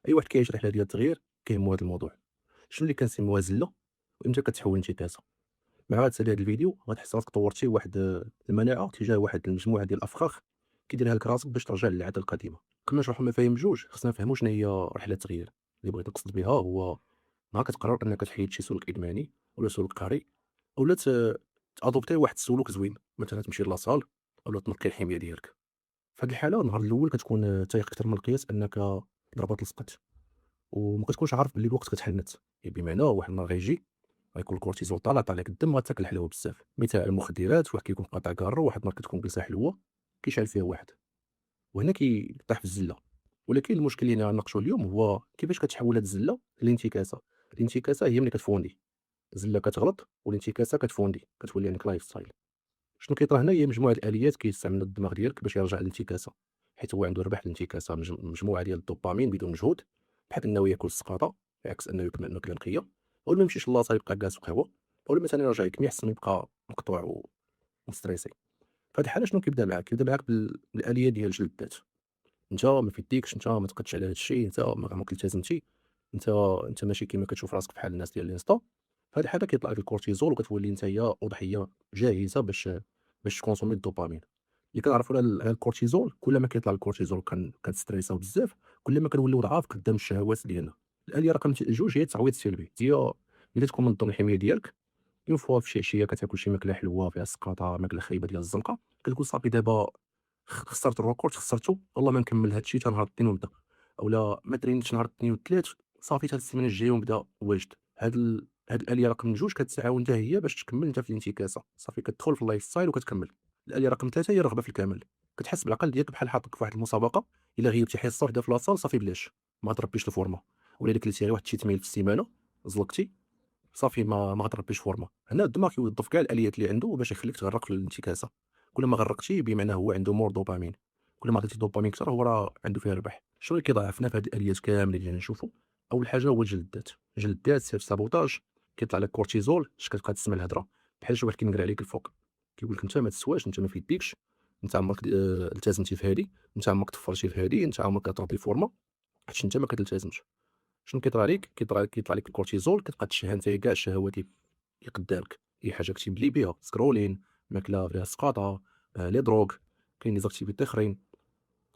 اي واحد كيعيش رحله ديال التغيير كيهمو هذا الموضوع. شنو اللي كنسميوها زله وامتى كتحول انتكاسه؟ مع غتسالي هذا الفيديو غتحس راسك طورتي واحد المناعه تجاه واحد المجموعه ديال الافخاخ كيديرها لك راسك باش ترجع للعاده القديمه. قبل نشرحوا المفاهيم بجوج خصنا نفهموا شنو هي رحله التغيير. اللي بغيت نقصد بها هو نهار كتقرر انك تحيد شي سلوك ادماني ولا سلوك قهري، اولا تادوبتي واحد السلوك زوين، مثلا تمشي لاصال اولا تنقي الحميه ديالك. في هذه الحاله النهار الاول كتكون تايق اكثر من القياس انك ضربات لصقت، وما كتكونش عارف باللي الوقت كتحنت. يعني بمعنى واحد النهار غيجي غيكون الكورتيزول طالع لك الدم، غتاكل الحلوى بزاف. مثال على المخدرات، واحد كيكون قاطع كارو، واحد النهار كتكون جلسه حلوه كيشعل فيها واحد، وهنا كيطيح في الزله. ولكن المشكل اللي غنناقشوا اليوم هو كيفاش كتحول هاد الزله لانتكاسه. الانتكاسه هي ملي كتفوندي، الزله كتغلط والانتكاسه كتفوندي كتولي عندك لايف ستايل. شنو كيطرا هنا هي مجموعه الاليات كيستعملها الدماغ ديالك باش يرجع للانتكاسه، حيت هو عنده ربح الانتكاسه مجموعه ديال الدوبامين بدون مجهود، بحال انه ياكل السقاطه عكس انه ياكل ماكله نقيه، او ما يمشيش لاصا يبقى كاس وقهوه، او مثلا يرجع يكمي احسن يبقى مقطوع ومستريسي. في هذه الحاله شنو كيبدا معاك؟ كيبدا معاك بالاليه ديال جلد الذات. انت ما فيديكش، انت ما تقدش على هذا الشيء، انت ما عمرك التزمتي، انت انت ماشي كيما كتشوف راسك بحال الناس ديال الانستا. في هذه الحاله كيطلع لك الكورتيزول وكتولي انت هي اضحيه جاهزه باش تكونسومي الدوبامين. اللي كنعرفوا على الكورتيزول، كل ما كيطلع الكورتيزول كنستريساو بزاف، كل ما كنوليو ضعاف قدام الشهوات ديالنا. الاليه رقم جوج هي التعويض السلبي، هي الا تكون منظم الحميه ديالك. اون فوا في شي عشيه كتاكل شي ماكله حلوه فيها السقاطه، ماكله خايبه ديال الزنقه، كتقول صافي دابا خسرت الريكورد، خسرته، والله ما نكمل هذا الشيء حتى نهار الاثنين ونبدا، اولا ما ترينيتش نهار الاثنين والثلاث، صافي حتى السيمانه الجايه ونبدا واجد. هاد الاليه رقم جوج كتعاون حتى هي باش تكمل انت في الانتكاسه، صافي كتدخل في اللايف ستايل وكتكمل. الاليه رقم ثلاثه هي الرغبه في الكمال. كتحس بالعقل ديالك بحال حاطك في واحد المسابقه، الا غيبتي حصه وحده في لاصال صافي بلاش، ما تربيش الفورمه، ولا الا كلتي غير واحد شي تميل في السيمانه زلقتي، صافي ما غتربيش فورمه. هنا الدماغ كيوظف كاع الاليات اللي عنده باش يخليك تغرق في الانتكاسه. كل ما غرقتي بمعنى هو عنده مور دوبامين، كل ما عطيتي دوبامين كثر هو راه عنده فيها ربح. شنو اللي كيضعفنا في هذه الاليات كاملين اللي نشوفوا؟ اول حاجه هو جلد الذات. جلد الذات سيلف سابوتاج، كيطلع لك كورتيزول، اش كتبقى تسمع الهضره بحال شي واحد كينقر عليك الفوق، كيقول لك انت ما تسواش، انت ما فيديكش، انت عمرك التزمتي في هذه، انت عمرك طفرتي في هذه، انت عمرك تربي فورمه، حيت انت ما كتلتزمش. شنو كيطرا ليك؟ كيطلع لك الكورتيزول، كتبقى تشهى نتا كاع الشهوات اللي قدامك، اي حاجه كتملي بها، سكرولين، ماكله فيها السقاطه، لي دروغ، كاين لي زاكتيفيتي اخرين.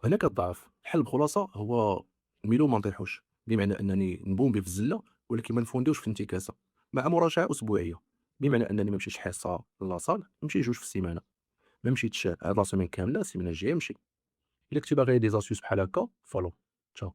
هنا كتضعف. الحل بخلاصه هو نميلو ما نطيحوش، بمعنى انني نبومبي في الزله ولكن ما نفونديوش في الانتكاسه، مع مراجعه اسبوعيه. بمعنى انني ما نمشيش حصه لاصال، نمشي جوج في السيمانه، ما مشيتش هاد لا سيمين كامله، السيمانه الجايه نمشي. الا كنتي باغي دي زاسيوس بحال هكا فولو. تشاو.